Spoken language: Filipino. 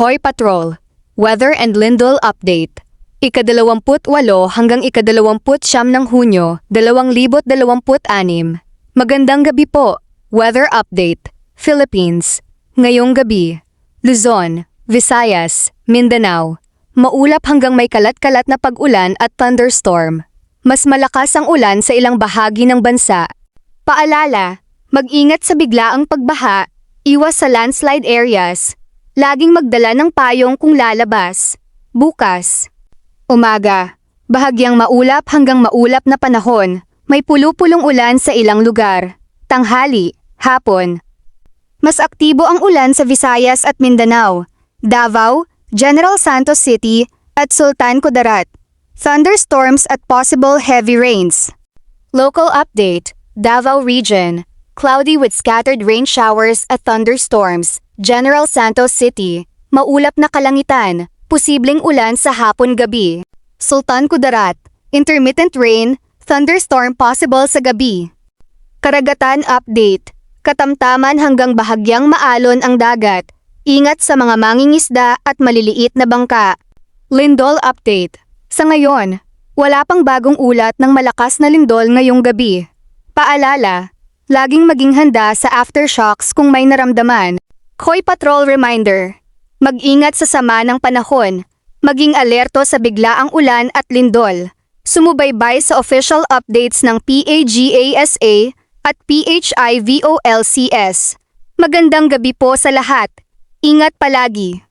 Khoi Patrol, Weather and Lindol Update. Ika-28 hanggang ika-29 ng Hunyo, 2026. Magandang gabi po. Weather Update. Philippines. Ngayong gabi. Luzon, Visayas, Mindanao. Maulap hanggang may kalat-kalat na pag-ulan at thunderstorm. Mas malakas ang ulan sa ilang bahagi ng bansa. Paalala, mag-ingat sa biglaang pagbaha, iwas sa landslide areas. Laging magdala ng payong kung lalabas. Bukas. Umaga. Bahagyang maulap hanggang maulap na panahon. May pulu-pulong ulan sa ilang lugar. Tanghali, hapon. Mas aktibo ang ulan sa Visayas at Mindanao, Davao, General Santos City, at Sultan Kudarat. Thunderstorms at possible heavy rains. Local update, Davao Region. Cloudy with scattered rain showers at thunderstorms. General Santos City. Maulap na kalangitan. Posibleng ulan sa hapon-gabi. Sultan Kudarat. Intermittent rain. Thunderstorm possible sa gabi. Karagatan update. Katamtaman hanggang bahagyang maalon ang dagat. Ingat sa mga mangingisda at maliliit na bangka. Lindol update. Sa ngayon, wala pang bagong ulat ng malakas na lindol ngayong gabi. Paalala, laging maging handa sa aftershocks kung may naramdaman. Khoi Patrol reminder. Mag-ingat sa sama ng panahon. Maging alerto sa biglaang ulan at lindol. Sumubaybay sa official updates ng PAGASA at PHIVOLCS. Magandang gabi po sa lahat. Ingat palagi.